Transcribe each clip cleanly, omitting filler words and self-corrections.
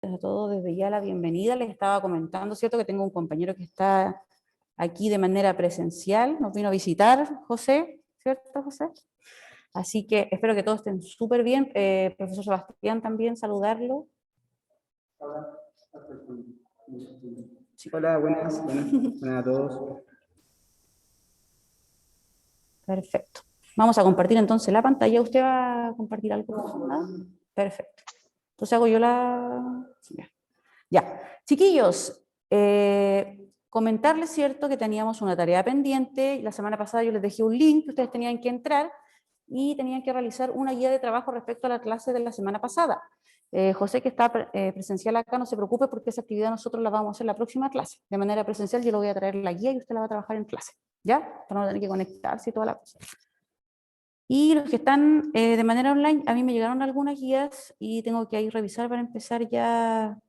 A todos desde ya la bienvenida. Les estaba comentando, ¿cierto? Que tengo un compañero que está aquí de manera presencial, nos vino a visitar, José, ¿cierto, José? Así que espero que todos estén súper bien. Profesor Sebastián también, saludarlo. Sí. Hola, buenas a todos. Perfecto. Vamos a compartir entonces la pantalla. ¿Usted va a compartir algo? ¿Nada? Perfecto. Entonces hago yo la... Ya. Chiquillos, comentarles, ¿cierto?, que teníamos una tarea pendiente. La semana pasada yo les dejé un link que ustedes tenían que entrar y tenían que realizar una guía de trabajo respecto a la clase de la semana pasada. José, que está presencial acá, no se preocupe porque esa actividad nosotros la vamos a hacer la próxima clase. De manera presencial yo le voy a traer la guía y usted la va a trabajar en clase, ¿ya? Para no tener que conectarse y toda la cosa. Y los que están de manera online, a mí me llegaron algunas guías y tengo que ahí revisar para empezar ya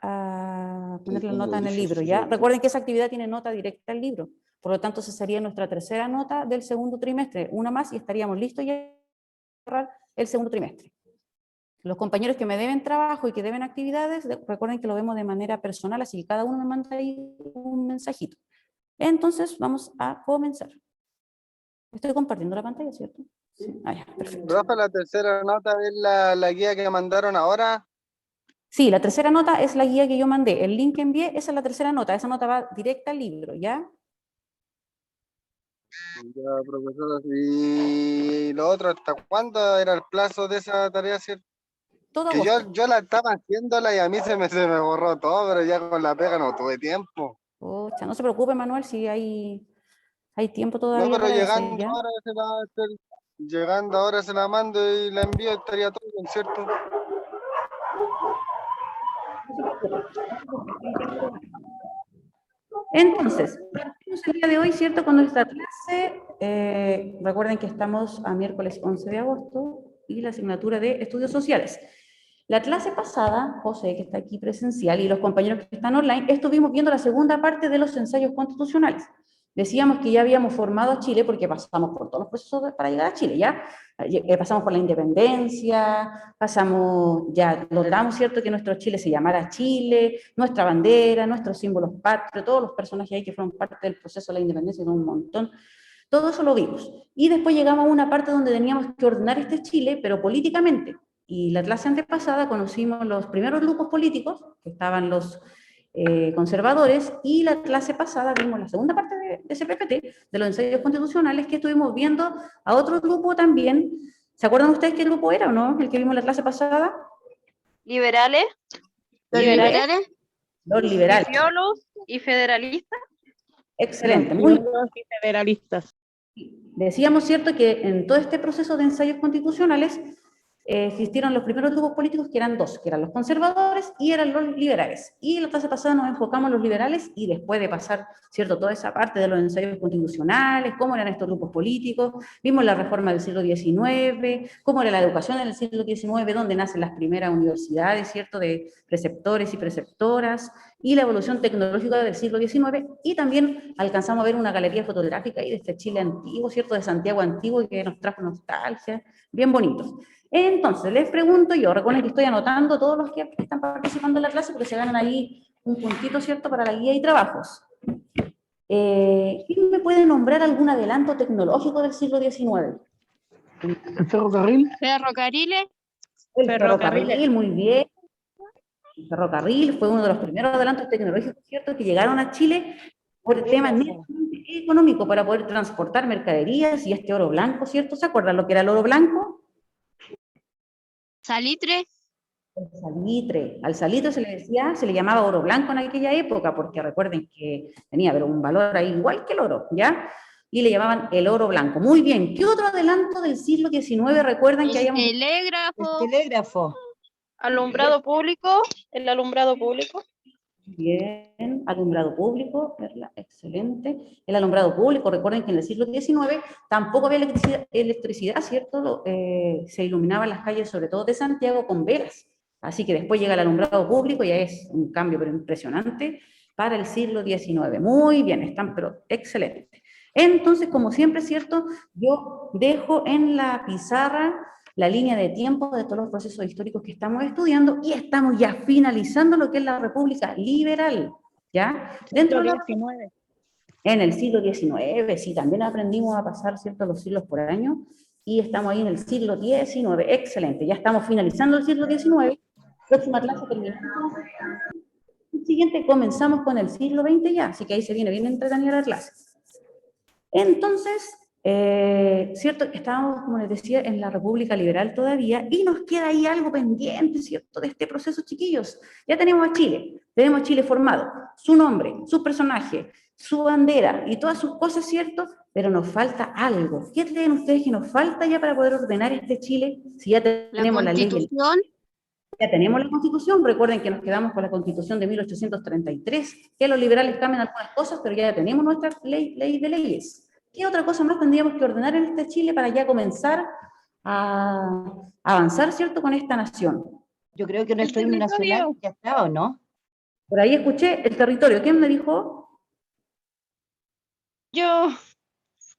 a poner la nota en el libro, ¿ya? Recuerden que esa actividad tiene nota directa al libro, por lo tanto, esa sería nuestra tercera nota del segundo trimestre, una más y estaríamos listos ya para cerrar el segundo trimestre. Los compañeros que me deben trabajo y que deben actividades, recuerden que lo vemos de manera personal, así que cada uno me manda ahí un mensajito. Entonces, vamos a comenzar. Estoy compartiendo la pantalla, ¿cierto? Sí. Ah, ya, perfecto. Rafa, la tercera nota es la guía que mandaron ahora. Sí, la tercera nota es la guía que yo mandé. El link que envié, esa es la tercera nota. Esa nota va directa al libro, ¿ya? Ya, profesor. Y lo otro, ¿hasta cuándo era el plazo de esa tarea, cierto? Todo Que agosto. yo la estaba haciéndola y a mí se me borró todo, pero ya con la pega no tuve tiempo. Pucha, no se preocupe, Manuel, si hay tiempo No, todavía pero para eso, ¿ya? llegando ahora se la mando y la envío, estaría todo bien, ¿cierto? Entonces, partimos el día de hoy, ¿cierto? Con nuestra clase. Recuerden que estamos a miércoles 11 de agosto y la asignatura de Estudios Sociales. La clase pasada, José, que está aquí presencial, y los compañeros que están online, estuvimos viendo la segunda parte de los ensayos constitucionales. Decíamos que ya habíamos formado a Chile porque pasamos por todos los procesos para llegar a Chile, ¿ya? Pasamos por la independencia, ya logramos, ¿cierto?, que nuestro Chile se llamara Chile, nuestra bandera, nuestros símbolos patrios, todos los personajes ahí que fueron parte del proceso de la independencia, son un montón. Todo eso lo vimos. Y después llegamos a una parte donde teníamos que ordenar este Chile, pero políticamente. Y la clase antepasada conocimos los primeros grupos políticos, que estaban los conservadores, y la clase pasada vimos la segunda parte de ese PPT, de los ensayos constitucionales, que estuvimos viendo a otro grupo también. ¿Se acuerdan ustedes qué grupo era o no? El que vimos la clase pasada. Liberales. Liberales. Los liberales. Piolos y federalistas. Excelente, muy bien. Y federalistas. Decíamos, ¿cierto?, que en todo este proceso de ensayos constitucionales existieron los primeros grupos políticos, que eran dos, que eran los conservadores y eran los liberales. Y la clase pasada nos enfocamos en los liberales y después de pasar, ¿cierto?, toda esa parte de los ensayos constitucionales, cómo eran estos grupos políticos, vimos la reforma del siglo XIX, cómo era la educación en el siglo XIX, donde nacen las primeras universidades, ¿cierto?, de preceptores y preceptoras, y la evolución tecnológica del siglo XIX, y también alcanzamos a ver una galería fotográfica ahí de este Chile antiguo, ¿cierto?, de Santiago antiguo, que nos trajo nostalgia, bien bonito. Entonces, les pregunto yo, recuerden que estoy anotando todos los que están participando en la clase, porque se ganan ahí un puntito, ¿cierto?, para la guía y trabajos. ¿Quién me puede nombrar algún adelanto tecnológico del siglo XIX? ¿El ferrocarril? Ferrocarriles. El ferrocarril, muy bien. El ferrocarril fue uno de los primeros adelantos tecnológicos, ¿cierto?, que llegaron a Chile por temas netamente económicos para poder transportar mercaderías y este oro blanco, ¿cierto? ¿Se acuerdan lo que era el oro blanco? Salitre. El salitre. Al salitre se le decía, se le llamaba oro blanco en aquella época, porque recuerden que tenía pero un valor ahí igual que el oro, ¿ya? Y le llamaban el oro blanco. Muy bien. ¿Qué otro adelanto del siglo XIX recuerdan que hayamos? Telégrafo. El telégrafo. Alumbrado público. El alumbrado público. Bien, alumbrado público, ¿verdad? Excelente. El alumbrado público, recuerden que en el siglo XIX tampoco había electricidad, ¿cierto? Se iluminaban las calles, sobre todo de Santiago, con velas. Así que después llega el alumbrado público, ya es un cambio pero impresionante para el siglo XIX. Muy bien, están pero excelentes. Entonces, como siempre, ¿cierto? Yo dejo en la pizarra la línea de tiempo de todos los procesos históricos que estamos estudiando y estamos ya finalizando lo que es la República Liberal, ¿ya? Dentro de la, 19. en el siglo XIX, sí, también aprendimos a pasar, ¿cierto?, los siglos por año, y estamos ahí en el siglo XIX, excelente, ya estamos finalizando el siglo XIX, próxima clase terminamos, el siguiente comenzamos con el siglo XX ya, así que ahí se viene bien entretenida la clase. Entonces, ¿cierto? Estábamos, como les decía, en la República Liberal todavía, y nos queda ahí algo pendiente, ¿cierto?, de este proceso, chiquillos. Ya tenemos a Chile formado, su nombre, su personaje, su bandera y todas sus cosas, ¿cierto? Pero nos falta algo. ¿Qué creen ustedes que nos falta ya para poder ordenar este Chile? Si ya tenemos la ley, ya tenemos la Constitución. Recuerden que nos quedamos con la Constitución de 1833, que los liberales cambian algunas cosas, pero ya tenemos nuestra ley de leyes. ¿Qué otra cosa más tendríamos que ordenar en este Chile para ya comenzar a avanzar, ¿cierto?, con esta nación? Yo creo que nuestro himno nacional ya está, ¿o no? Por ahí escuché el territorio. ¿Quién me dijo? Yo,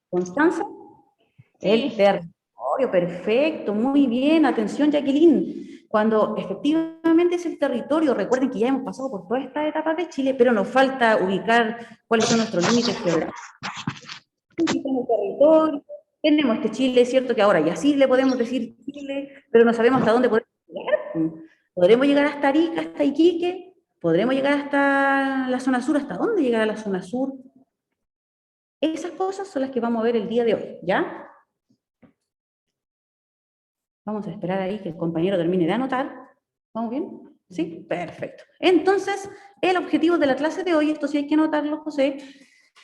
¿Constanza? Sí. El territorio, perfecto, muy bien. Atención, Jacqueline. Cuando efectivamente es el territorio, recuerden que ya hemos pasado por toda esta etapa de Chile, pero nos falta ubicar cuáles son nuestros límites geográficos. Tenemos territorio, tenemos este Chile, es cierto que ahora ya sí le podemos decir Chile, pero no sabemos hasta dónde podemos llegar. ¿Podremos llegar hasta Arica, hasta Iquique? ¿Podremos llegar hasta la zona sur? ¿Hasta dónde llegará la zona sur? Esas cosas son las que vamos a ver el día de hoy, ¿ya? Vamos a esperar ahí que el compañero termine de anotar. ¿Vamos bien? ¿Sí? Perfecto. Entonces, el objetivo de la clase de hoy, esto sí hay que anotarlo, José,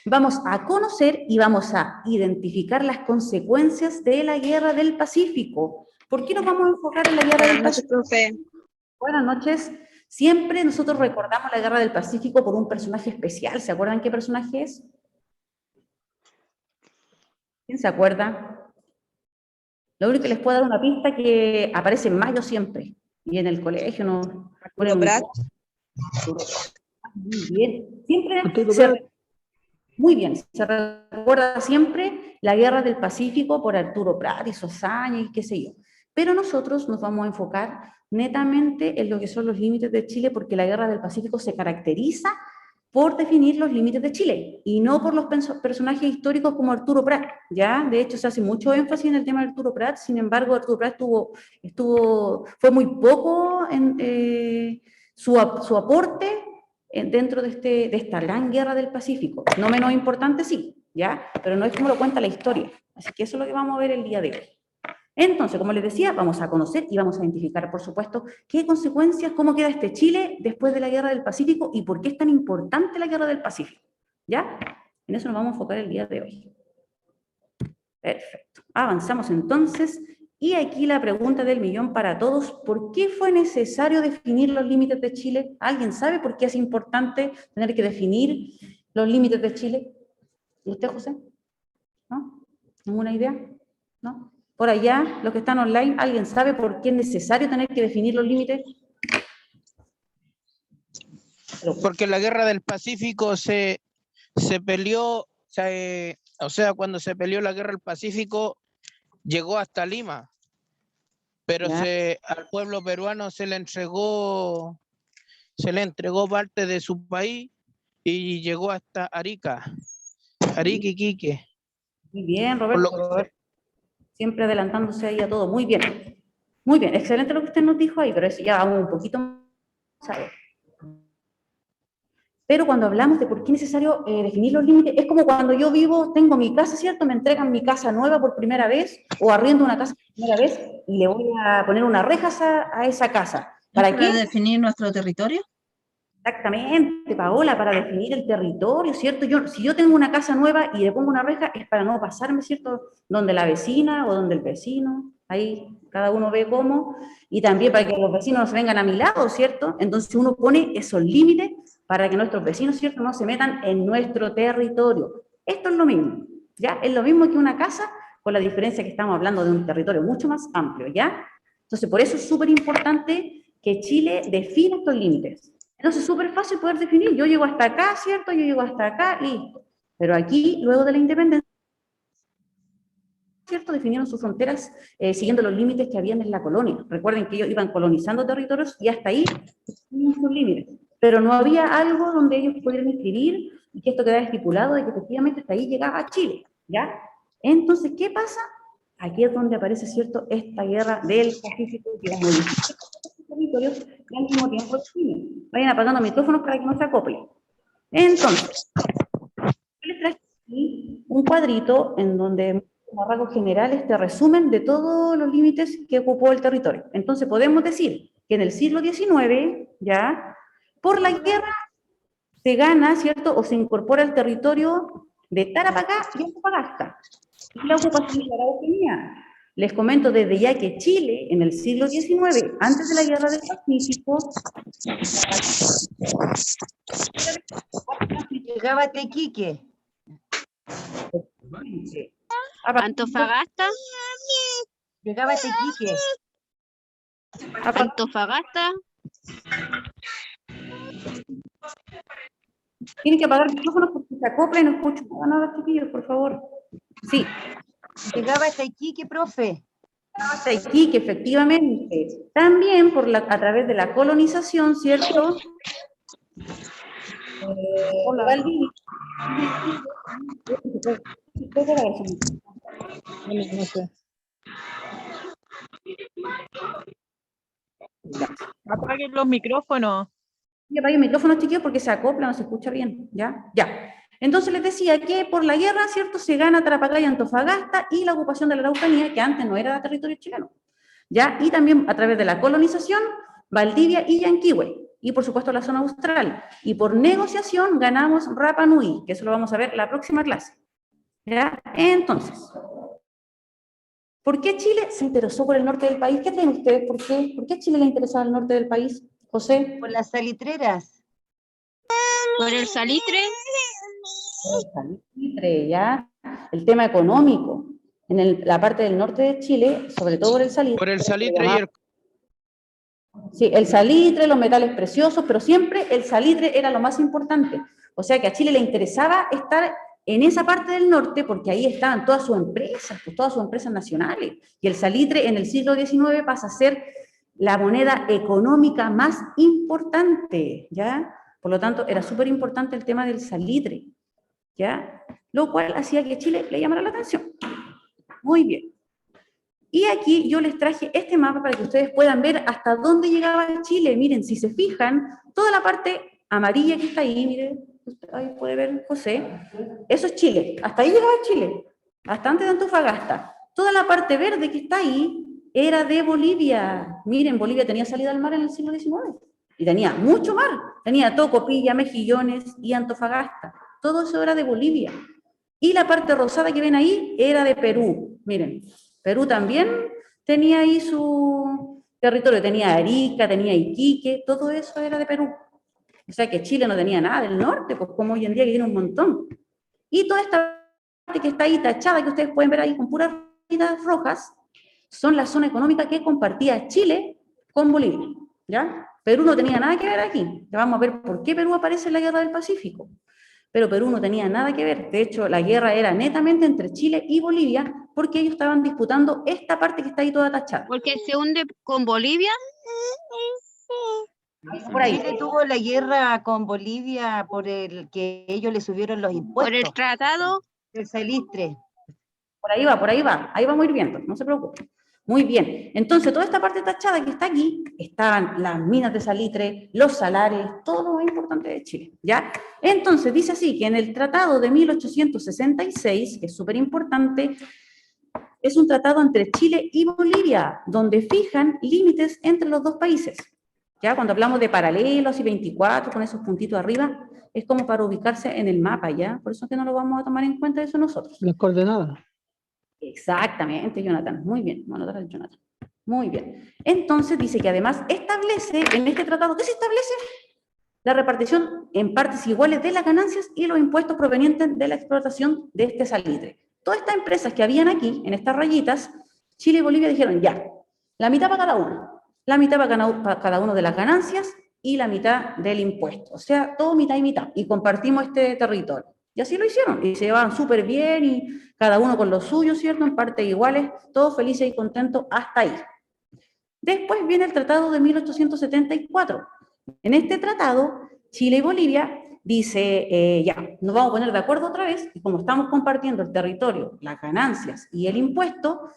vamos a conocer y vamos a identificar las consecuencias de la Guerra del Pacífico. ¿Por qué nos vamos a enfocar en la Guerra del Pacífico? profe. Buenas noches. Siempre nosotros recordamos la Guerra del Pacífico por un personaje especial. ¿Se acuerdan qué personaje es? ¿Quién se acuerda? Lo único que les puedo dar una pista que aparece en mayo siempre. Y en el colegio nos ponen Prat. Muy bien. Siempre Arturo se, Prat. muy bien, se recuerda siempre la Guerra del Pacífico por Arturo Prat y sus hazañas y qué sé yo. Pero nosotros nos vamos a enfocar netamente en lo que son los límites de Chile, porque la Guerra del Pacífico se caracteriza por definir los límites de Chile, y no por los personajes históricos como Arturo Prat, ¿ya? De hecho, se hace mucho énfasis en el tema de Arturo Prat, sin embargo, Arturo Prat fue muy poco en su aporte dentro de esta gran guerra del Pacífico. No menos importante, sí, ¿ya? Pero no es como lo cuenta la historia. Así que eso es lo que vamos a ver el día de hoy. Entonces, como les decía, vamos a conocer y vamos a identificar, por supuesto, qué consecuencias, cómo queda este Chile después de la Guerra del Pacífico y por qué es tan importante la Guerra del Pacífico. ¿Ya? En eso nos vamos a enfocar el día de hoy. Perfecto. Avanzamos entonces. Y aquí la pregunta del millón para todos. ¿Por qué fue necesario definir los límites de Chile? ¿Alguien sabe por qué es importante tener que definir los límites de Chile? ¿Y usted, José? ¿No? ¿Ninguna idea? ¿No? Por allá, los que están online, ¿alguien sabe por qué es necesario tener que definir los límites? Porque la guerra del Pacífico se peleó, o sea, cuando se peleó la guerra del Pacífico, llegó hasta Lima, pero al pueblo peruano se le entregó parte de su país y llegó hasta Arica, Arica y Quique. Muy bien, Roberto. Siempre adelantándose ahí a todo. Muy bien. Muy bien, excelente lo que usted nos dijo ahí, pero eso ya vamos un poquito más a ver. Pero cuando hablamos de por qué es necesario definir los límites, es como cuando yo tengo mi casa, ¿cierto? Me entregan mi casa nueva por primera vez, o arriendo una casa por primera vez, y le voy a poner unas rejas a esa casa. ¿Para qué? Definir nuestro territorio? Exactamente, Paola, para definir el territorio, ¿cierto? Si yo tengo una casa nueva y le pongo una reja, es para no pasarme, ¿cierto? Donde la vecina o donde el vecino, ahí cada uno ve cómo, y también para que los vecinos no se vengan a mi lado, ¿cierto? Entonces uno pone esos límites para que nuestros vecinos, ¿cierto?, no se metan en nuestro territorio. Esto es lo mismo, ¿ya? Es lo mismo que una casa, con la diferencia que estamos hablando de un territorio mucho más amplio, ¿ya? Entonces, por eso es súper importante que Chile defina estos límites. Entonces es súper fácil poder definir, yo llego hasta acá, ¿cierto? Yo llego hasta acá, listo. Pero aquí, luego de la independencia, ¿cierto? Definieron sus fronteras siguiendo los límites que habían en la colonia. Recuerden que ellos iban colonizando territorios y hasta ahí tenían sus límites. Pero no había algo donde ellos pudieran inscribir y que esto quedara estipulado de que efectivamente hasta ahí llegaba Chile, ¿ya? Entonces, ¿qué pasa? Aquí es donde aparece, ¿cierto?, esta guerra del Pacífico que la modifica los territorios y al mismo tiempo Chile. Vayan apagando micrófonos para que no se acoplen. Entonces, yo les traje aquí un cuadrito en donde, como rasgos generales, te resumen de todos los límites que ocupó el territorio. Entonces, podemos decir que en el siglo XIX, ¿ya?, por la guerra se gana, ¿cierto?, o se incorpora el territorio de Tarapacá y Antofagasta. Y la ocupación de la Araucanía. Les comento desde ya que Chile, en el siglo XIX, antes de la Guerra del Pacífico, Llegaba a Tequique. Antofagasta, Llegaba a Tequique. Antofagasta, Tienen que apagar los micrófonos porque se acopla y no escucho nada, chiquillos, por favor. Sí, Llegaba a Iquique, profe. hasta Iquique, efectivamente. También a través de la colonización, ¿cierto? Valdivia. No sé. Apaguen los micrófonos. Y apague el micrófono, chiquillos, porque se acopla, no se escucha bien, ¿ya? Ya. Entonces les decía que por la guerra, ¿cierto?, se gana Tarapacá y Antofagasta y la ocupación de la Araucanía, que antes no era territorio chileno, ¿ya? Y también a través de la colonización, Valdivia y Yanquihue, y por supuesto la zona austral. Y por negociación ganamos Rapa Nui, que eso lo vamos a ver la próxima clase, ¿ya? Entonces, ¿por qué Chile se interesó por el norte del país? ¿Qué creen ustedes? ¿Por qué? ¿Por qué Chile le interesaba el norte del país? José. Por las salitreras. por el salitre, El salitre, ¿ya? El tema económico. En la parte del norte de Chile, sobre todo por el salitre. Por el salitre y el... Sí, el salitre, los metales preciosos, pero siempre el salitre era lo más importante. O sea que a Chile le interesaba estar en esa parte del norte porque ahí estaban todas sus empresas, pues todas sus empresas nacionales. Y el salitre en el siglo XIX pasa a ser la moneda económica más importante, ¿ya? Por lo tanto, era súper importante el tema del salitre, ¿ya? Lo cual hacía que Chile le llamara la atención. Muy bien. Y aquí yo les traje este mapa para que ustedes puedan ver hasta dónde llegaba Chile. Miren, si se fijan, toda la parte amarilla que está ahí, miren, ahí puede ver José, eso es Chile. Hasta ahí llegaba Chile, hasta antes de Antofagasta. Toda la parte verde que está ahí era de Bolivia. Miren, Bolivia tenía salida al mar en el siglo XIX. Y tenía mucho mar. Tenía Tocopilla, Mejillones y Antofagasta. Todo eso era de Bolivia. Y la parte rosada que ven ahí era de Perú. Miren, Perú también tenía ahí su territorio. Tenía Arica, tenía Iquique, todo eso era de Perú. O sea que Chile no tenía nada del norte, pues como hoy en día que tiene un montón. Y toda esta parte que está ahí tachada, que ustedes pueden ver ahí con puras rayitas rojas, son la zona económica que compartía Chile con Bolivia, ¿ya? Perú no tenía nada que ver aquí. Ya vamos a ver por qué Perú aparece en la Guerra del Pacífico. Pero Perú no tenía nada que ver. De hecho, la guerra era netamente entre Chile y Bolivia porque ellos estaban disputando esta parte que está ahí toda tachada. porque se hunde con Bolivia. Por ahí. Chile tuvo la guerra con Bolivia por el que ellos le subieron los impuestos. Por el tratado, El salitre. Por ahí va, por ahí va. Ahí vamos a ir viendo, no se preocupen. Muy bien. Entonces, toda esta parte tachada que está aquí, estaban las minas de salitre, los salares, todo lo más importante de Chile, ¿ya? Entonces, dice así, que en el tratado de 1866, que es súper importante, es un tratado entre Chile y Bolivia, donde fijan límites entre los dos países. ¿Ya? Cuando hablamos de paralelos y 24, con esos puntitos arriba, es como para ubicarse en el mapa, ¿ya? Por eso es que no lo vamos a tomar en cuenta eso nosotros. Las coordenadas. Exactamente, Jonathan. Muy bien, vamos a anotar al Jonathan. Muy bien. Entonces dice que además establece en este tratado, ¿qué se establece? La repartición en partes iguales de las ganancias y los impuestos provenientes de la explotación de este salitre. Todas estas empresas que habían aquí, en estas rayitas, Chile y Bolivia dijeron, ya, la mitad para cada uno. La mitad para cada uno de las ganancias y la mitad del impuesto. O sea, todo mitad y mitad. Y compartimos este territorio. Y así lo hicieron, y se llevaban súper bien, y cada uno con lo suyo, ¿cierto? En partes iguales, todos felices y contentos hasta ahí. Después viene el Tratado de 1874. En este tratado, Chile y Bolivia dice, ya, nos vamos a poner de acuerdo otra vez, y como estamos compartiendo el territorio, las ganancias y el impuesto,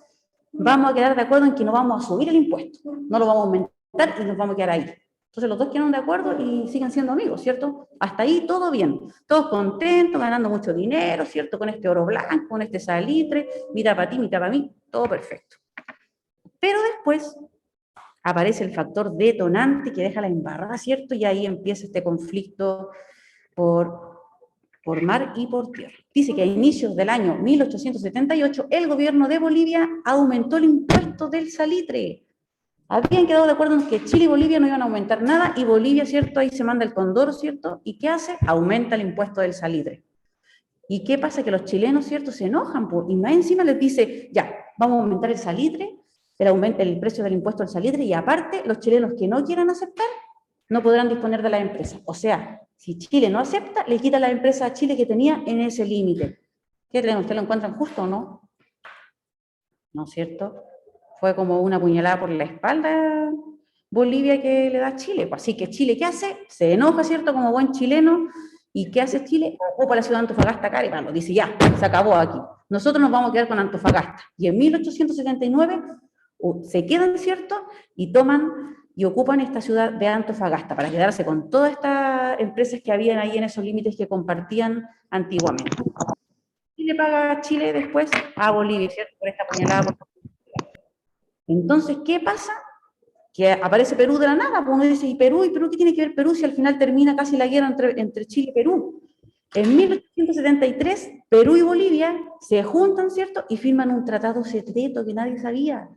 vamos a quedar de acuerdo en que no vamos a subir el impuesto, no lo vamos a aumentar y nos vamos a quedar ahí. Entonces los dos quedaron de acuerdo y siguen siendo amigos, ¿cierto? Hasta ahí todo bien, todos contentos, ganando mucho dinero, ¿cierto? Con este oro blanco, con este salitre, mitad para ti, mitad para mí, todo perfecto. Pero después aparece el factor detonante que deja la embarrada, ¿cierto? Y ahí empieza este conflicto por mar y por tierra. Dice que a inicios del año 1878 el gobierno de Bolivia aumentó el impuesto del salitre. Habían quedado de acuerdo en que Chile y Bolivia no iban a aumentar nada, y Bolivia, ¿cierto? Ahí se manda el condoro, ¿cierto? ¿Y qué hace? Aumenta el impuesto del salitre. ¿Y qué pasa? Que los chilenos, ¿cierto? Se enojan, y más encima les dice, ya, vamos a aumentar el salitre, el precio del impuesto del salitre, y aparte, los chilenos que no quieran aceptar, no podrán disponer de las empresas. O sea, si Chile no acepta, le quita la empresa a Chile que tenía en ese límite. ¿Qué creen? ¿Ustedes lo encuentran justo o no? ¿No es cierto? Fue como una puñalada por la espalda Bolivia que le da a Chile. Así que Chile, ¿qué hace? Se enoja, ¿cierto? Como buen chileno. ¿Y qué hace Chile? Ocupa la ciudad de Antofagasta, Caripalo. Dice, ya, se acabó aquí. Nosotros nos vamos a quedar con Antofagasta. Y en 1879 se quedan, ¿cierto? Y toman y ocupan esta ciudad de Antofagasta para quedarse con todas estas empresas que habían ahí en esos límites que compartían antiguamente. Y le paga a Chile después a Bolivia, ¿cierto? Por esta puñalada. Entonces, ¿qué pasa? Que aparece Perú de la nada, pues uno dice, ¿y Perú qué tiene que ver Perú si al final termina casi la guerra entre Chile y Perú? En 1873, Perú y Bolivia se juntan, ¿cierto? Y firman un tratado secreto que nadie sabía,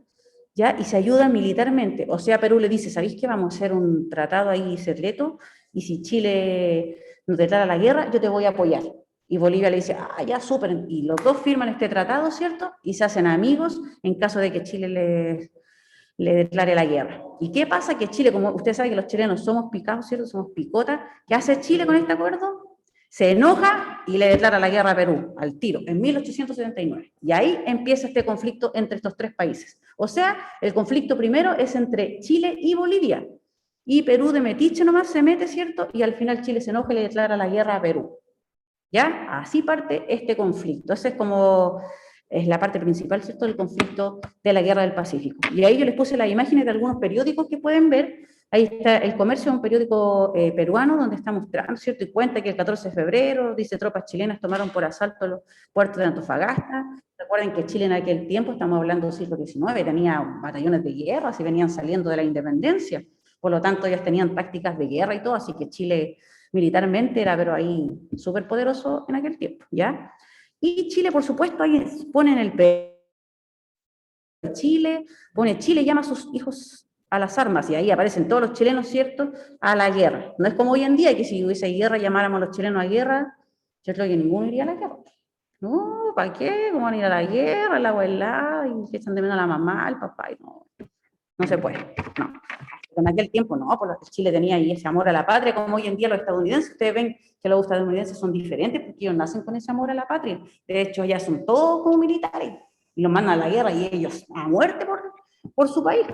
¿ya? Y se ayudan militarmente. O sea, Perú le dice, ¿sabéis qué? Vamos a hacer un tratado ahí secreto, y si Chile nos declara la guerra, yo te voy a apoyar. Y Bolivia le dice, ah, ya, súper. Y los dos firman este tratado, ¿cierto? Y se hacen amigos en caso de que Chile le declare la guerra. ¿Y qué pasa? Que Chile, como usted sabe que los chilenos somos picados, ¿cierto? Somos picotas. ¿Qué hace Chile con este acuerdo? Se enoja y le declara la guerra a Perú, al tiro, en 1879. Y ahí empieza este conflicto entre estos tres países. O sea, el conflicto primero es entre Chile y Bolivia. Y Perú de metiche nomás se mete, ¿cierto? Y al final Chile se enoja y le declara la guerra a Perú. ¿Ya? Así parte este conflicto. Esa es la parte principal, ¿cierto?, del conflicto de la Guerra del Pacífico. Y ahí yo les puse las imágenes de algunos periódicos que pueden ver. Ahí está El Comercio, un periódico peruano, donde está mostrando, ¿cierto?, y cuenta que el 14 de febrero, dice, tropas chilenas tomaron por asalto los puertos de Antofagasta. Recuerden que Chile en aquel tiempo, estamos hablando del siglo XIX, tenía batallones de guerra, y venían saliendo de la independencia. Por lo tanto, ellos tenían tácticas de guerra y todo, así que Chile militarmente era, pero ahí, súper poderoso en aquel tiempo, ¿ya? Y Chile, por supuesto, ahí pone en el Chile, pone Chile llama a sus hijos a las armas, y ahí aparecen todos los chilenos, ¿cierto?, a la guerra. No es como hoy en día, que si hubiese guerra, llamáramos a los chilenos a guerra, yo creo que ninguno iría a la guerra. No, ¿para qué? ¿Cómo van a ir a la guerra? La abuela, y que echan de menos a la mamá, al papá, y no se puede, no. En aquel tiempo no, porque Chile tenía ahí ese amor a la patria, como hoy en día los estadounidenses. Ustedes ven que los estadounidenses son diferentes porque ellos nacen con ese amor a la patria. De hecho, ya son todos como militares y los mandan a la guerra y ellos a muerte por su país.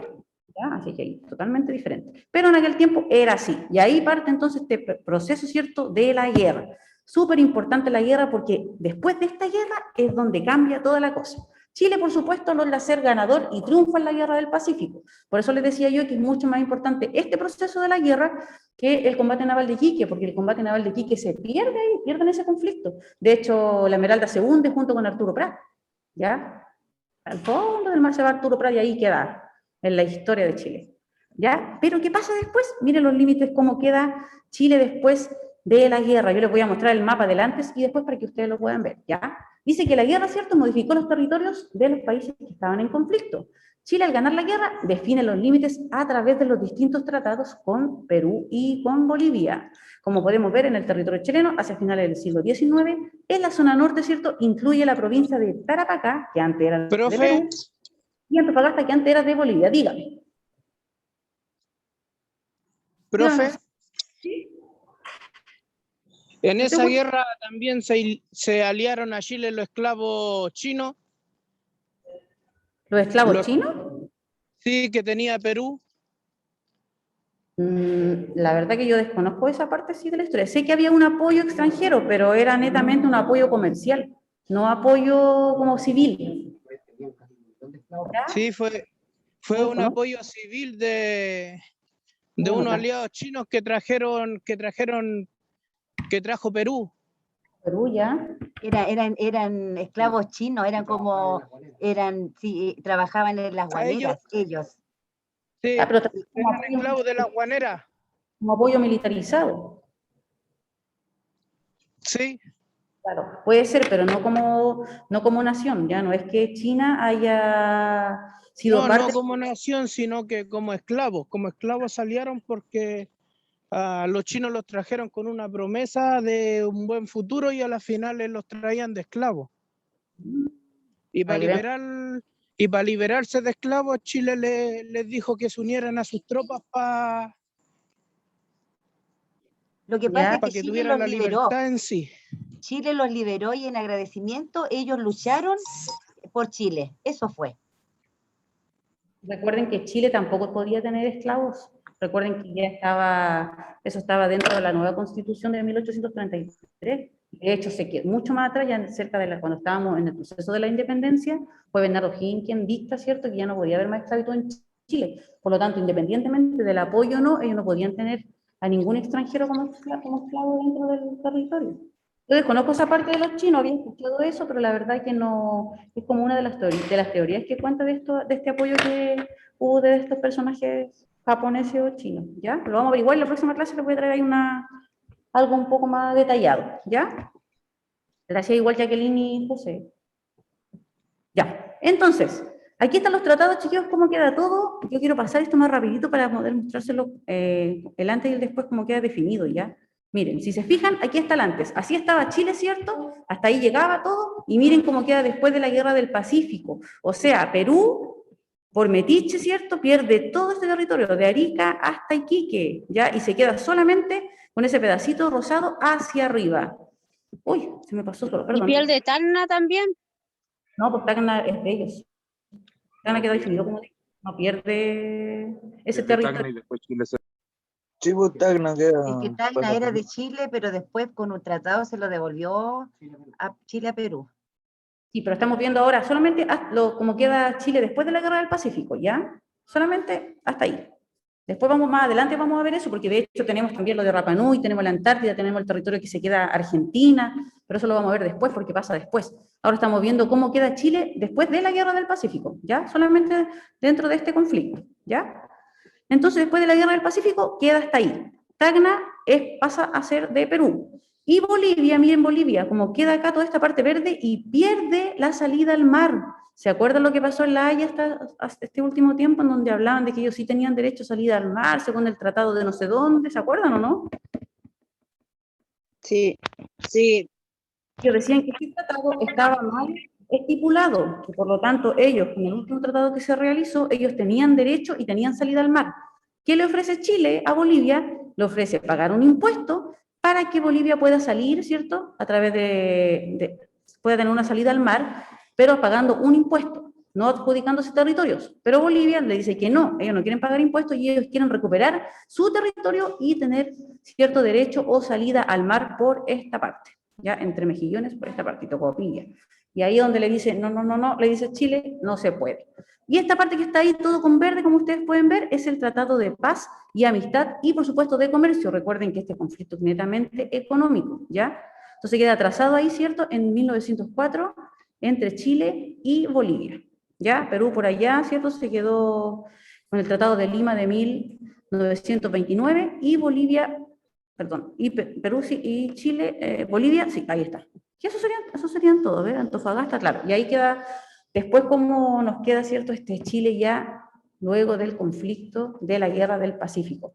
¿Ya? Así que ahí, totalmente diferente. Pero en aquel tiempo era así. Y ahí parte entonces este proceso, ¿cierto?, de la guerra. Súper importante la guerra, porque después de esta guerra es donde cambia toda la cosa. Chile, por supuesto, logra ser ganador y triunfa en la Guerra del Pacífico. Por eso les decía yo que es mucho más importante este proceso de la guerra que el combate naval de Iquique, porque el combate naval de Iquique se pierde ahí, pierden ese conflicto. De hecho, la Esmeralda se hunde junto con Arturo Prat, ¿ya? Al fondo del mar se va Arturo Prat y ahí queda en la historia de Chile, ¿ya? Pero ¿qué pasa después? Miren los límites, cómo queda Chile después de la guerra. Yo les voy a mostrar el mapa del antes y después para que ustedes lo puedan ver, ¿ya? Dice que la guerra, ¿cierto?, modificó los territorios de los países que estaban en conflicto. Chile, al ganar la guerra, define los límites a través de los distintos tratados con Perú y con Bolivia. Como podemos ver en el territorio chileno, hacia finales del siglo XIX, en la zona norte, ¿cierto?, incluye la provincia de Tarapacá, que antes era de Perú, y Antofagasta, que antes era de Bolivia. Dígame. Profe, ¿Sí? En Yo esa tengo- guerra también se aliaron a Chile los esclavos chinos, ¿Los esclavos los chinos? sí que tenía Perú. La verdad que yo desconozco esa parte sí de la historia. Sé que había un apoyo extranjero, pero era netamente un apoyo comercial, no apoyo como civil. ¿Ya? Sí, fue No un desconozco. apoyo civil de Bueno, unos acá, aliados chinos que trajo Perú. Perú ya. Eran esclavos chinos, eran como, sí, trabajaban en las A ellos, guaneras, ellos. sí, Ah, pero también eran esclavos de las guaneras. como apoyo militarizado. Sí, Claro, puede ser, pero no como nación, ya no es que China haya sido no parte. como nación, sino que como esclavos. Como esclavos salieron porque los chinos los trajeron con una promesa de un buen futuro y a las finales los traían de esclavos. Y para Para que vean. liberarse de esclavos, Chile les dijo que se unieran a sus tropas para Lo que pasa Ya, es que que Chile tuvieran los la liberó. libertad en sí. Chile los liberó y en agradecimiento ellos lucharon por Chile. Eso fue. recuerden que Chile tampoco podía tener esclavos. Recuerden que ya eso estaba dentro de la nueva constitución de 1833. De hecho, sé que mucho más atrás, ya cerca de cuando estábamos en el proceso de la independencia, fue Bernardo Higgins quien dicta, ¿cierto?, que ya no podía haber más esclavitud en Chile. Por lo tanto, independientemente del apoyo o no, ellos no podían tener a ningún extranjero como esclavo dentro del territorio. Yo desconozco esa parte de los chinos, había escuchado eso, pero la verdad que no, es como una de las teorías que cuenta de este apoyo que hubo de estos personajes japoneses o chinos, ¿ya? Lo vamos a averiguar en la próxima clase, les voy a traer ahí algo un poco más detallado, ¿ya? Gracias igual Jacqueline y José. Ya, entonces, aquí están los tratados, chicos, cómo queda todo. Yo quiero pasar esto más rapidito para poder mostrárselo el antes y el después, cómo queda definido, ¿ya? Miren, si se fijan, aquí está el antes. Así estaba Chile, ¿cierto? Hasta ahí llegaba todo. Y miren cómo queda después de la Guerra del Pacífico. O sea, Perú, por metiche, ¿cierto?, pierde todo este territorio, de Arica hasta Iquique, ¿ya? Y se queda solamente con ese pedacito rosado hacia arriba. Uy, se me pasó solo, ¿Y perdón. piel de Tacna también? No, pues Tacna es de ellos. Tacna quedó definido como de, no pierde ese territorio. Sí, pues Tacna Es que queda. Tacna era de Chile, pero después con un tratado se lo devolvió a Chile a Perú. Sí, pero estamos viendo ahora solamente cómo queda Chile después de la Guerra del Pacífico, ¿ya? Solamente hasta ahí. Después vamos más adelante, vamos a ver eso, porque de hecho tenemos también lo de Rapa Nui, tenemos la Antártida, tenemos el territorio que se queda Argentina, pero eso lo vamos a ver después porque pasa después. Ahora estamos viendo cómo queda Chile después de la Guerra del Pacífico, ¿ya? Solamente dentro de este conflicto, ¿ya? Entonces, después de la Guerra del Pacífico, queda hasta ahí. Tacna pasa a ser de Perú. Y Bolivia, miren Bolivia, como queda acá toda esta parte verde y pierde la salida al mar. ¿Se acuerdan lo que pasó en La Haya hasta este último tiempo, en donde hablaban de que ellos sí tenían derecho a salida al mar, según el tratado de no sé dónde? ¿Se acuerdan o no? Sí, sí. Que decían que este tratado estaba mal estipulado, que por lo tanto ellos, con el último tratado que se realizó, ellos tenían derecho y tenían salida al mar. ¿Qué le ofrece Chile a Bolivia? Le ofrece pagar un impuesto para que Bolivia pueda salir, ¿cierto?, a través pueda tener una salida al mar, pero pagando un impuesto, no adjudicándose territorios. Pero Bolivia le dice que no, ellos no quieren pagar impuestos y ellos quieren recuperar su territorio y tener cierto derecho o salida al mar por esta parte, ya entre mejillones por esta parte, Tocopilla. Y ahí donde le dice, no, le dice Chile, no se puede. Y esta parte que está ahí todo con verde, como ustedes pueden ver, es el Tratado de Paz y Amistad y, por supuesto, de comercio. Recuerden que este conflicto es netamente económico, ¿ya? Entonces queda atrasado ahí, ¿cierto?, en 1904 entre Chile y Bolivia, ¿ya? Perú por allá, ¿cierto?, se quedó con el Tratado de Lima de 1929 y Bolivia, perdón, y Perú sí, y Chile, Bolivia, sí, ahí está. Y eso serían todo, ¿ver? Antofagasta, claro. Y ahí queda, después cómo nos queda, ¿cierto?, Chile ya luego del conflicto de la Guerra del Pacífico.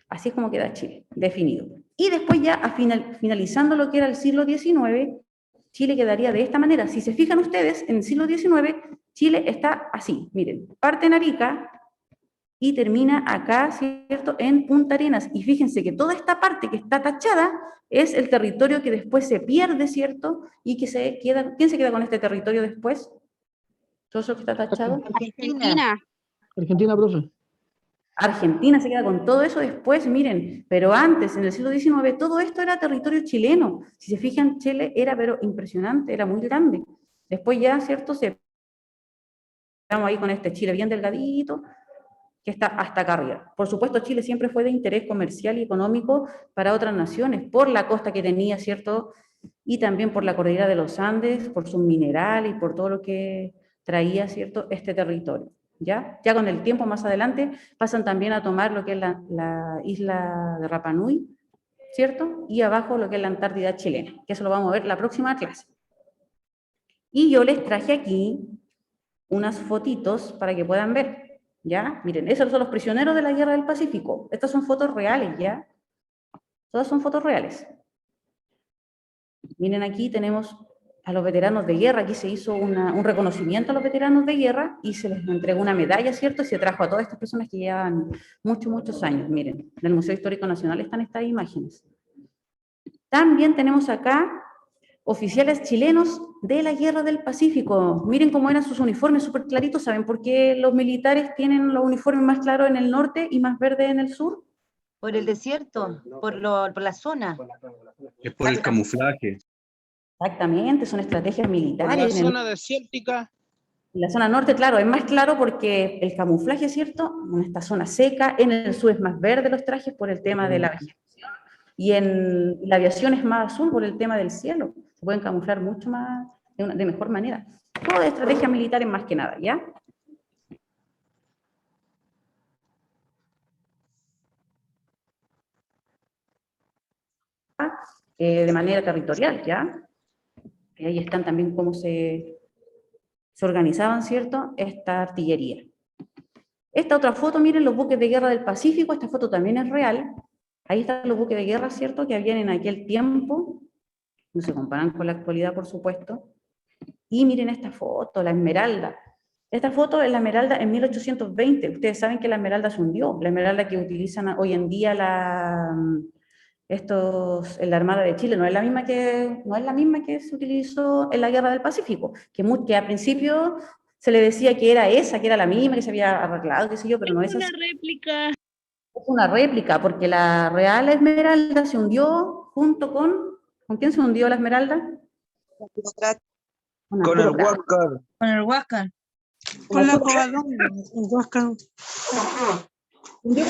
Así es como queda Chile, definido. Y después ya, finalizando lo que era el siglo XIX, Chile quedaría de esta manera. Si se fijan ustedes, en el siglo XIX, Chile está así, miren, parte en Arica, y termina acá, ¿cierto?, en Punta Arenas. Y fíjense que toda esta parte que está tachada es el territorio que después se pierde, ¿cierto? Y que se queda, ¿quién se queda con este territorio después? ¿Todo eso que está tachado? Argentina. Argentina, profe. Argentina se queda con todo eso después, miren, pero antes, en el siglo XIX, todo esto era territorio chileno. Si se fijan, Chile era, pero impresionante, era muy grande. Después ya, ¿cierto?, estamos ahí con este Chile bien delgadito, que está hasta acá arriba. Por supuesto, Chile siempre fue de interés comercial y económico para otras naciones, por la costa que tenía, ¿cierto?, y también por la cordillera de los Andes, por sus minerales y por todo lo que traía, ¿cierto?, este territorio. ¿Ya? Ya con el tiempo más adelante pasan también a tomar lo que es la isla de Rapa Nui, ¿cierto? Y abajo lo que es la Antártida chilena, que eso lo vamos a ver la próxima clase. Y yo les traje aquí unas fotitos para que puedan ver, ¿ya? Miren, esos son los prisioneros de la Guerra del Pacífico. Estas son fotos reales, ¿ya? Todas son fotos reales. Miren, aquí tenemos a los veteranos de guerra, aquí se hizo un reconocimiento a los veteranos de guerra y se les entregó una medalla, ¿cierto? Y se trajo a todas estas personas que llevan muchos años. Miren, en el Museo Histórico Nacional están estas imágenes. También tenemos acá oficiales chilenos de la Guerra del Pacífico. Miren cómo eran sus uniformes, súper claritos. ¿Saben por qué los militares tienen los uniformes más claros en el norte y más verdes en el sur? Por el desierto, por la zona. Es por el camuflaje. Exactamente, son estrategias Por la militares. zona desértica. En la zona norte, claro, es más claro porque el camuflaje, ¿cierto? En esta zona seca, en el sur es más verde los trajes por el tema de la vegetación, y en la aviación es más azul por el tema del cielo. Se pueden camuflar mucho más, de mejor manera. Todo de estrategias militares más que nada, ¿ya? De manera territorial, ¿ya? Y ahí están también cómo se organizaban, ¿cierto?, esta artillería. Esta otra foto, miren los buques de guerra del Pacífico, esta foto también es real. Ahí están los buques de guerra, ¿cierto?, que habían en aquel tiempo, no se comparan con la actualidad, por supuesto. Y miren esta foto, la Esmeralda. Esta foto es la Esmeralda en 1820. Ustedes saben que la Esmeralda se hundió, la Esmeralda que utilizan hoy en día en la Armada de Chile, no es la misma que se utilizó en la Guerra del Pacífico, que a principio se le decía que era esa, que era la misma, que se había arreglado, qué sé yo, pero no es así. Una réplica. Es una réplica, porque la Real Esmeralda se hundió junto ¿con quién se hundió la Esmeralda? Con el Huáscar. Con el Huáscar. Con la Covadonga. Hundió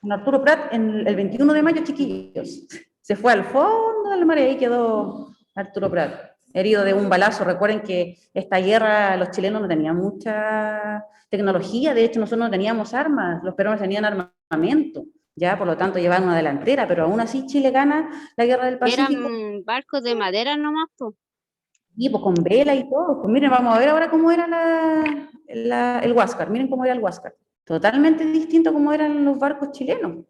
con Arturo Prat en el 21 de mayo, chiquillos. Se fue al fondo del mar y ahí quedó Arturo Prat, herido de un balazo. Recuerden que esta guerra, los chilenos no tenían mucha tecnología, de hecho nosotros no teníamos armas, los peruanos tenían armamento, ya, por lo tanto llevaban una delantera, pero aún así Chile gana la Guerra del Pacífico. Eran barcos de madera nomás, po. Y pues con vela y todo. Pues miren, vamos a ver ahora cómo era el Huáscar, miren cómo era el Huáscar. Totalmente distinto a cómo eran los barcos chilenos,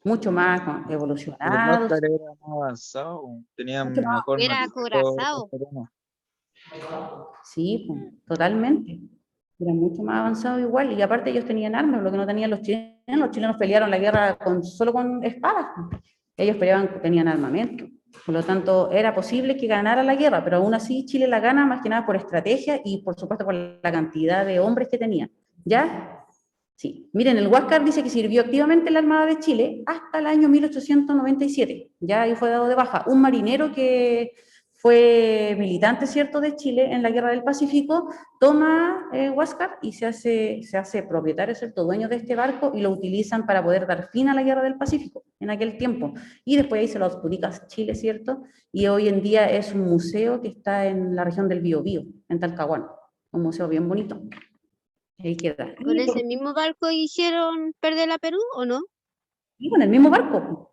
mucho más El evolucionados. Huáscar era más avanzado. Tenían Mucho más. mejor Era acorazado. Sí, pues, totalmente. Era mucho más avanzado igual, y aparte ellos tenían armas, lo que no tenían los chilenos pelearon la guerra solo con espadas. Ellos peleaban, tenían armamento. Por lo tanto, era posible que ganara la guerra, pero aún así Chile la gana más que nada por estrategia y por supuesto por la cantidad de hombres que tenía. ¿Ya? Sí. Miren, el Huáscar dice que sirvió activamente en la Armada de Chile hasta el año 1897. Ya ahí fue dado de baja. Un marinero que fue militante, ¿cierto?, de Chile en la Guerra del Pacífico, toma Huáscar y se hace propietario, ¿cierto?, dueño de este barco, y lo utilizan para poder dar fin a la Guerra del Pacífico en aquel tiempo. Y después ahí se lo adjudica a Chile, ¿cierto? Y hoy en día es un museo que está en la región del Biobío, en Talcahuano. Un museo bien bonito. Ahí queda. ¿Con ese mismo barco hicieron perder a Perú o no? Y con el mismo barco,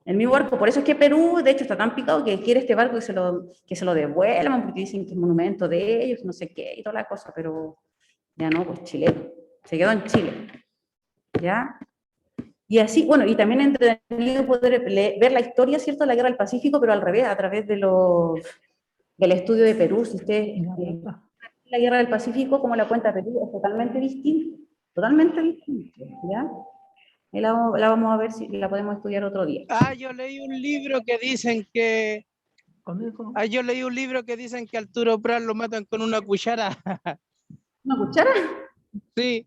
por eso es que Perú, de hecho, está tan picado que quiere este barco que se lo devuelvan, porque dicen que es monumento de ellos, no sé qué, y toda la cosa, pero ya no, pues chileno, se quedó en Chile, ¿ya? Y así, bueno, y también entretenido poder ver la historia, ¿cierto?, de la Guerra del Pacífico, pero al revés, a través del estudio de Perú. Si ustedes, la Guerra del Pacífico, como la cuenta Perú, es totalmente distinta. totalmente distinto, ¿ya? Y la vamos a ver si la podemos estudiar otro día. Yo leí un libro que dicen que... yo leí un libro que dicen que a Arturo Prat lo matan con una cuchara. ¿Una cuchara? Sí.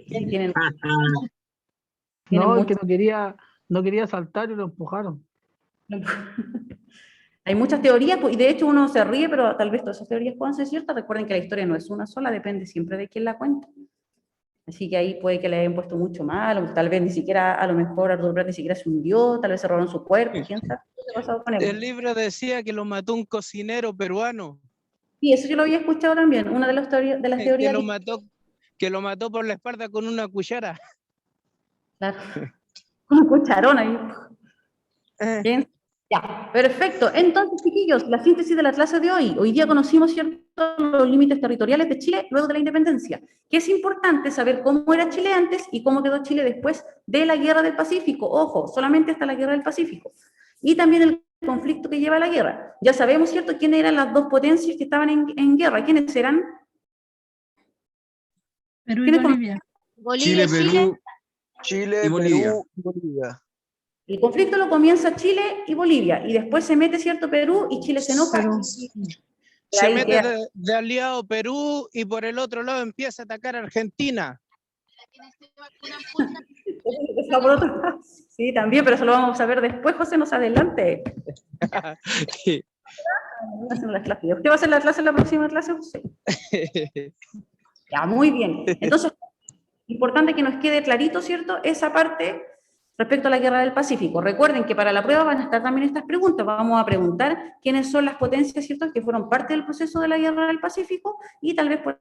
Sí, tienen No, es mucho- que no quería saltar y lo empujaron. Hay muchas teorías, pues, y de hecho uno se ríe, pero tal vez todas esas teorías puedan ser ciertas. Recuerden que la historia no es una sola, depende siempre de quién la cuenta. Así que ahí puede que le hayan puesto mucho mal, o tal vez ni siquiera, a lo mejor Arturo Prat ni siquiera se hundió, tal vez se robaron su cuerpo, quién sabe qué ha pasado con él. El libro decía que lo mató un cocinero peruano. Sí, eso yo lo había escuchado también, una de las teorías Que lo mató por la espalda con una cuchara. Claro. Un cucharón ahí. Bien. Ya, perfecto. Entonces, chiquillos, la síntesis de la clase de hoy. Hoy día conocimos, ¿cierto?, los límites territoriales de Chile luego de la independencia, que es importante saber cómo era Chile antes y cómo quedó Chile después de la Guerra del Pacífico. Ojo, solamente hasta la Guerra del Pacífico. Y también el conflicto que lleva a la guerra. Ya sabemos, ¿cierto?, quiénes eran las dos potencias que estaban en guerra. ¿Quiénes eran? Perú y ¿Quiénes Bolivia. Bolivia, Chile, Chile. Perú Chile, y Bolivia. Perú, Bolivia. El conflicto lo comienza Chile y Bolivia, y después se mete, ¿cierto?, Perú, y Chile se enoja. Perú. Se Ahí mete queda. de aliado Perú y por el otro lado empieza a atacar a Argentina. Está por otro lado. Sí, también, pero eso lo vamos a ver después, José, nos adelante. ¿Usted va a hacer la clase en la próxima clase, José? Ya, muy bien. Entonces, importante que nos quede clarito, ¿cierto?, esa parte respecto a la Guerra del Pacífico. Recuerden que para la prueba van a estar también estas preguntas. Vamos a preguntar quiénes son las potencias, ¿cierto?, que fueron parte del proceso de la Guerra del Pacífico, y tal vez por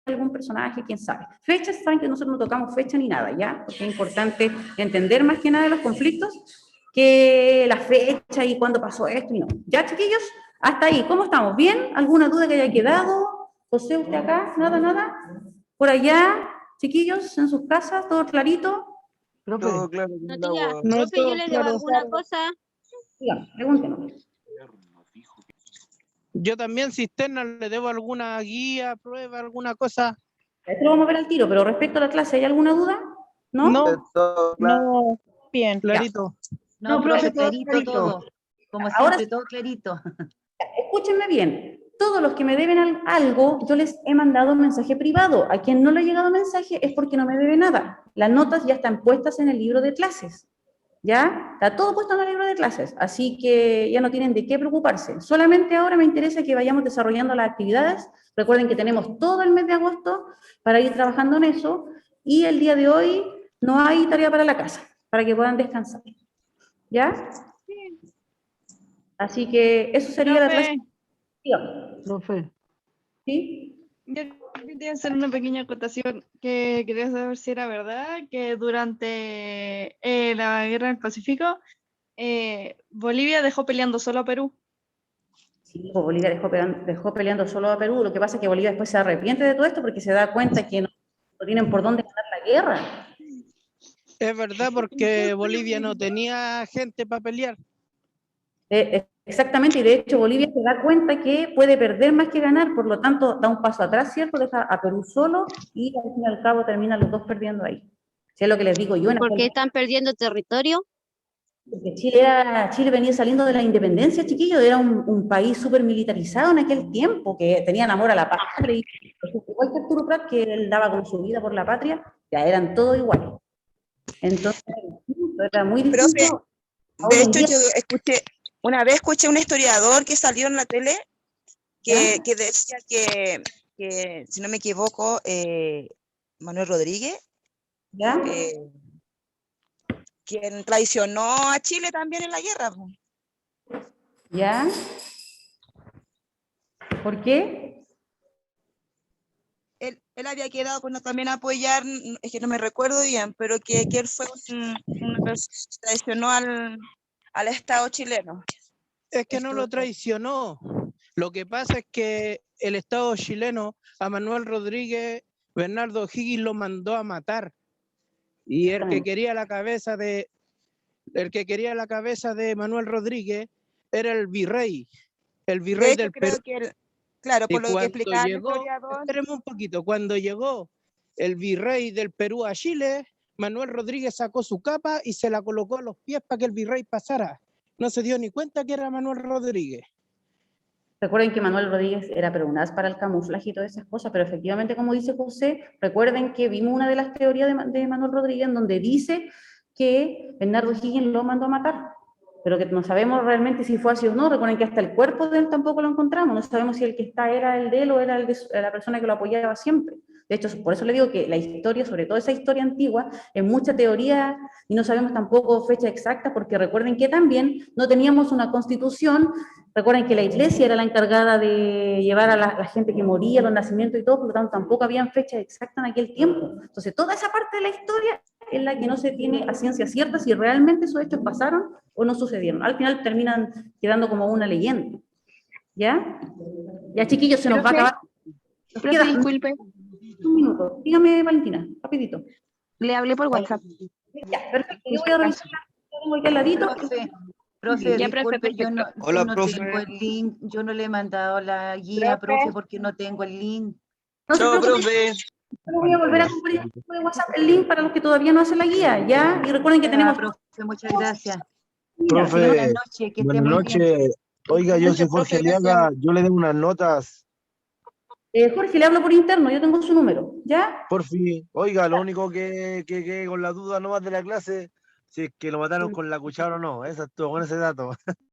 algún personaje, quién sabe. Fechas, saben que nosotros no tocamos fecha ni nada, ¿ya? Porque es importante entender más que nada los conflictos, que la fecha y cuándo pasó esto y no. ¿Ya, chiquillos? Hasta ahí. ¿Cómo estamos? ¿Bien? ¿Alguna duda que haya quedado? José, ¿usted acá? ¿Nada, nada? ¿Por allá, chiquillos, en sus casas? ¿Todo clarito? Profe, Todo claro con No, el tía, agua. No, profe, yo todo les debo claro. alguna cosa. Dígame, pregúntenos. Yo también, Cisterna, le debo alguna guía, prueba, alguna cosa. Esto lo vamos a ver al tiro, pero respecto a la clase, ¿hay alguna duda? ¿No? No, Todo claro. No, bien. clarito. No, No, profe, profe, todo clarito clarito. todo. Como Ahora siempre, todo clarito. Escúchenme bien, todos los que me deben algo, yo les he mandado un mensaje privado. A quien no le ha llegado mensaje es porque no me debe nada. Las notas ya están puestas en el libro de clases, ¿ya? Está todo puesto en el libro de clases, así que ya no tienen de qué preocuparse. Solamente ahora me interesa que vayamos desarrollando las actividades. Recuerden que tenemos todo el mes de agosto para ir trabajando en eso, y el día de hoy no hay tarea para la casa, para que puedan descansar, ¿ya? Así que eso sería la clase. Profe, Dígame. profe. ¿Sí? yo quería hacer una pequeña acotación que quería saber si era verdad que durante la guerra del Pacífico Bolivia dejó peleando solo a Perú. Sí, pues Bolivia dejó peleando solo a Perú. Lo que pasa es que Bolivia después se arrepiente de todo esto porque se da cuenta que no tienen por dónde ganar la guerra. Es verdad, porque Bolivia no tenía gente para pelear. Exactamente, y de hecho Bolivia se da cuenta que puede perder más que ganar, por lo tanto da un paso atrás, ¿cierto? Deja a Perú solo y al fin y al cabo terminan los dos perdiendo ahí. Si es lo que les digo yo. ¿Por qué están perdiendo territorio? Porque Chile venía saliendo de la independencia, chiquillo, era un país súper militarizado en aquel tiempo, que tenían amor a la patria, y igual que Arturo Prat, que él daba con su vida por la patria, ya eran todos iguales. Entonces, era muy distinto. Profe, de hecho yo una vez escuché un historiador que salió en la tele que decía que, si no me equivoco, Manuel Rodríguez, ¿Ya? quien traicionó a Chile también en la guerra. ¿Ya? ¿Por qué? Él había quedado con también apoyar, es que no me recuerdo bien, pero que él fue una persona que traicionó al Estado chileno. Es que no lo traicionó. Lo que pasa es que el Estado chileno a Manuel Rodríguez, Bernardo O'Higgins lo mandó a matar. Y el que quería la cabeza de Manuel Rodríguez era el virrey del Perú. Claro, por lo que Cuando explicaba el llegó, historiador. espéreme un poquito, cuando llegó el virrey del Perú a Chile, Manuel Rodríguez sacó su capa y se la colocó a los pies para que el virrey pasara. No se dio ni cuenta que era Manuel Rodríguez. Recuerden que Manuel Rodríguez era pero un as para el camuflaje y todas esas cosas, pero efectivamente, como dice José, recuerden que vimos una de las teorías de Manuel Rodríguez en donde dice que Bernardo Higgins lo mandó a matar, pero que no sabemos realmente si fue así o no. Recuerden que hasta el cuerpo de él tampoco lo encontramos, no sabemos si el que está era el de él o era el de la persona que lo apoyaba siempre. De hecho, por eso le digo que la historia, sobre todo esa historia antigua, es mucha teoría y no sabemos tampoco fecha exacta, porque recuerden que también no teníamos una constitución. Recuerden que la iglesia era la encargada de llevar a la gente que moría, los nacimientos y todo, por lo tanto tampoco habían fechas exactas en aquel tiempo. Entonces, toda esa parte de la historia es la que no se tiene a ciencia cierta si realmente esos hechos pasaron o no sucedieron. Al final terminan quedando como una leyenda. ¿Ya? Ya, chiquillos, se nos va a acabar. Nos Profe, queda disculpe, un minuto. Dígame, Valentina, rapidito. le hablé por WhatsApp. Ya, perfecto. Yo voy a revisar. Lo tengo aquí al ladito. Profe, Ya, profe, disculpe, yo no, perfecto. yo Hola, no profe. tengo el link, yo no le he mandado la guía, profe, porque no tengo el link. No se Chao, preocupen, profe. yo voy a volver a compartir por WhatsApp el link para los que todavía no hacen la guía, ¿ya? Y recuerden que Ya, tenemos... profe, muchas gracias. Mira, Buenas Profe, noches, que esté buenas muy bien. noches. Oiga, yo soy Jorge Aliaga, yo le debo unas notas. Jorge, le hablo por interno, yo tengo su número, ¿ya? Por fin. Oiga, lo único que con la duda nomás de la clase, si es que lo mataron con la cuchara o no. Eso es todo, con ese dato.